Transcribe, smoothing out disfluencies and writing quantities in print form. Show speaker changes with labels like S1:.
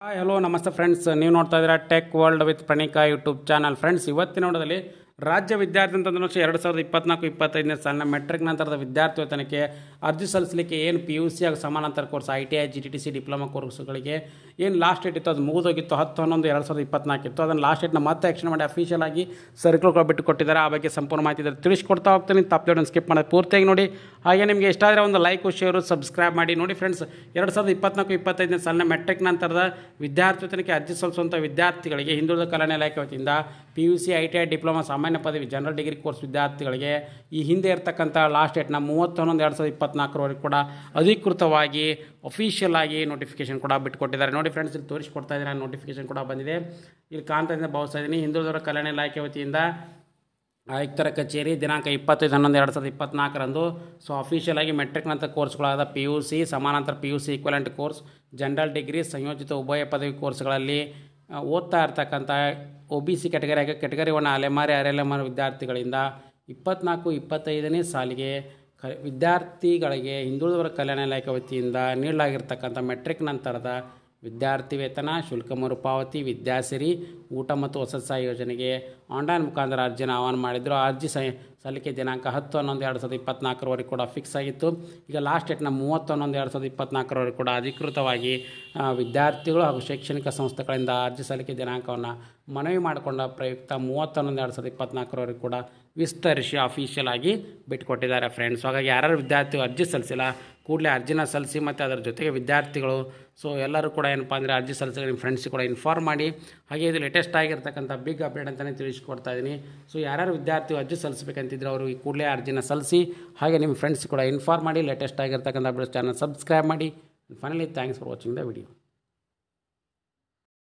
S1: Hi hello ನಮಸ್ತೆ friends, ನೀವು ನೋಡ್ತಾ ಇದ್ದೀರಾ tech world with Pranika YouTube channel. Friends, ಇವತ್ತಿನ ನೋಡೋದಲ್ಲಿ ರಾಜ್ಯ ವಿದ್ಯಾರ್ಥಿ ಅಂತಂದ್ರೆ 2024-25ನೇ ಸಾಲಿನ ಮೆಟ್ರಿಕ್ ನಂತರದ ವಿದ್ಯಾರ್ಥಿ ವೇತನಕ್ಕೆ ಅರ್ಜಿ ಸಲ್ಲಿಸಲಿಕ್ಕೆ ಏನು PUC ಹಾಗೂ ಸಮಾನಾಂತರ ಕೋರ್ಸ್ ITI GTTC ಡಿಪ್ಲೊಮಾ ಕೋರ್ಸ್ಗಳಿಗೆ ಏನು ಲಾಸ್ಟ್ ಡೇಟ್ ಇತ್ತು, ಅದು ಮುಗಿದೋಗಿತ್ತು. 10/11/2024 ಇತ್ತು. ಅದನ್ನು ಲಾಸ್ಟ್ ಡೇಟ್ನ ಮತ್ತೆ ಆಕ್ಷನ್ ಮಾಡಿ ಅಫಿಷಿಯಲ್ ಆಗಿ ಸರ್ಕ್ಯುಲರ್ ಬಿಟ್ಟು ಕೊಟ್ಟಿದ್ದಾರೆ. ಆ ಬಗ್ಗೆ ಸಂಪೂರ್ಣ ಮಾಹಿತಿ ಇದ್ದಾರೆ, ತಿಳಿಸ್ಕೊಡ್ತಾ ಹೋಗ್ತೀನಿ. ತಪ್ಪದೇನು ಸ್ಕಿಪ್ ಮಾಡೋದು ಪೂರ್ತಿಯಾಗಿ ನೋಡಿ. ಹಾಗೆ ನಿಮಗೆ ಇಷ್ಟ ಆದರೆ ಒಂದು ಲೈಕ್, ಶೇರು, ಸಬ್ಸ್ಕ್ರೈಬ್ ಮಾಡಿ. ನೋಡಿ ಫ್ರೆಂಡ್ಸ್, 2024-25ನೇ ಸಾಲಿನ ಮೆಟ್ರಿಕ್ ನಂತರದ ವಿದ್ಯಾರ್ಥಿ ವೇತನಕ್ಕೆ ಅರ್ಜಿ ಸಲ್ಲಿಸುವಂಥ ವಿದ್ಯಾರ್ಥಿಗಳಿಗೆ ಹಿಂದುಳಿದ ಕಲ್ಯಾಣ ಇಲಾಖೆ ವತಿಯಿಂದ PUC ITI ಡಿಪ್ಲೊಮಾ ಸಾಮಾನ್ಯ ಪದವಿ ಜನರಲ್ ಡಿಗ್ರಿ ಕೋರ್ಸ್ ವಿದ್ಯಾರ್ಥಿಗಳಿಗೆ ಈ ಹಿಂದೆ ಇರತಕ್ಕಂಥ ಲಾಸ್ಟ್ ಡೇಟ್ನ 30/11/2024 ಕೂಡ ಅಧಿಕೃತವಾಗಿ ಅಫಿಷಿಯಲ್ ಆಗಿ ನೋಟಿಫಿಕೇಶನ್ ಕೂಡ ಬಿಟ್ಟುಕೊಟ್ಟಿದ್ದಾರೆ. ನೋಡಿ ಫ್ರೆಂಡ್ಸ್, ಇಲ್ಲಿ ತೋರಿಸ್ಕೊಡ್ತಾ ಇದ್ದೀನಿ, ನೋಟಿಫಿಕೇಶನ್ ಕೂಡ ಬಂದಿದೆ. ಇಲ್ಲಿ ಕಾಣ್ತಾ ಇದ್ದೀನಿ, ಭಾವಿಸ್ತಾ ಇದ್ದೀನಿ. ಹಿಂದುಳಿದವರ ಕಲ್ಯಾಣ ಇಲಾಖೆ ವತಿಯಿಂದ ಆಯುಕ್ತರ ಕಚೇರಿ ದಿನಾಂಕ 25/11/2024 ಸೊ ಅಫಿಷಿಯಲ್ ಆಗಿ ಮೆಟ್ರಿಕ್ ನಂತರ ಕೋರ್ಸ್ಗಳಾದ PUC, ಸಮಾನಾಂತರ PUC equivalent course, general degree, ಸಂಯೋಜಿತ ಉಭಯ ಪದವಿ ಕೋರ್ಸ್ಗಳಲ್ಲಿ ಓದ್ತಾ ಇರ್ತಕ್ಕಂಥ OBC ಕೆಟಗರಿ 1 ಅಲೆಮಾರಿ ಅರೆಲೆಮಾರಿ ವಿದ್ಯಾರ್ಥಿಗಳಿಂದ 24-25ನೇ ಸಾಲಿಗೆ ವಿದ್ಯಾರ್ಥಿಗಳಿಗೆ ಹಿಂದುಳಿದವರ ಕಲ್ಯಾಣ ಇಲಾಖೆ ವತಿಯಿಂದ ನೀಡಲಾಗಿರ್ತಕ್ಕಂಥ ಮೆಟ್ರಿಕ್ ನಂತರದ ವಿದ್ಯಾರ್ಥಿ ವೇತನ, ಶುಲ್ಕ ಮರುಪಾವತಿ, ವಿದ್ಯಾಸಿರಿ, ಊಟ ಮತ್ತು ವಸತಿ ಸಹಾಯ ಯೋಜನೆಗೆ ಆನ್ಲೈನ್ ಮುಖಾಂತರ ಅರ್ಜಿನ ಆಹ್ವಾನ ಮಾಡಿದರು. ಅರ್ಜಿ ಸಲ್ಲಿಕೆ ದಿನಾಂಕ 10/11/2024 ಕೂಡ ಫಿಕ್ಸ್ ಆಗಿತ್ತು. ಈಗ ಲಾಸ್ಟ್ ಡೇಟ್ನ 30/11/2024 ಕೂಡ ಅಧಿಕೃತವಾಗಿ ವಿದ್ಯಾರ್ಥಿಗಳು ಹಾಗೂ ಶೈಕ್ಷಣಿಕ ಸಂಸ್ಥೆಗಳಿಂದ ಅರ್ಜಿ ಸಲ್ಲಿಕೆ ದಿನಾಂಕವನ್ನು ಮನವಿ ಮಾಡಿಕೊಂಡ ಪ್ರಯುಕ್ತ 30/11/2024 ಕೂಡ ವಿಸ್ತರಿಸಿ ಅಫಿಷಿಯಲ್ ಆಗಿ ಬಿಟ್ಟುಕೊಟ್ಟಿದ್ದಾರೆ ಫ್ರೆಂಡ್ಸ್. ಹಾಗಾಗಿ ಯಾರ್ಯಾರು ವಿದ್ಯಾರ್ಥಿಗಳು ಅರ್ಜಿ ಸಲ್ಲಿಸಿಲ್ಲ ಕೂಡಲೇ ಅರ್ಜಿನ ಸಲ್ಲಿಸಿ, ಮತ್ತು ಅದರ ಜೊತೆಗೆ ವಿದ್ಯಾರ್ಥಿಗಳು ಸೊ ಎಲ್ಲರೂ ಕೂಡ ಏನಪ್ಪ ಅಂದರೆ ಅರ್ಜಿ ಸಲ್ಲಿಸಿ ನಿಮ್ಮ ಫ್ರೆಂಡ್ಸಿಗೆ ಕೂಡ ಇನ್ಫಾರ್ಮ್ ಮಾಡಿ. ಹಾಗೆ ಇದು ಲೇಟೆಸ್ಟ್ ಆಗಿರ್ತಕ್ಕಂಥ ಬಿಗ್ ಅಪ್ಡೇಟ್ ಅಂತಲೇ ತಿಳಿಸ್ಕೊಡ್ತಾ ಇದ್ದೀನಿ. ಸೊ ಯಾರ್ಯಾರು ವಿದ್ಯಾರ್ಥಿಗಳು ಅರ್ಜಿ ಸಲ್ಲಿಸಬೇಕಂತಿದ್ರೆ ಅವರು ಈ ಕೂಡಲೇ ಅರ್ಜಿನ ಸಲ್ಲಿಸಿ, ಹಾಗೆ ನಿಮ್ಮ ಫ್ರೆಂಡ್ಸಿಗೆ ಕೂಡ ಇನ್ಫಾರ್ಮ್ ಮಾಡಿ. ಲೇಟೆಸ್ಟ್ ಆಗಿರ್ತಕ್ಕಂಥ ಅಪ್ಡೇಟ್ ಚಾನಲ್ ಸಬ್ಸ್ಕ್ರೈಬ್ ಮಾಡಿ. Finally thanks for watching the video.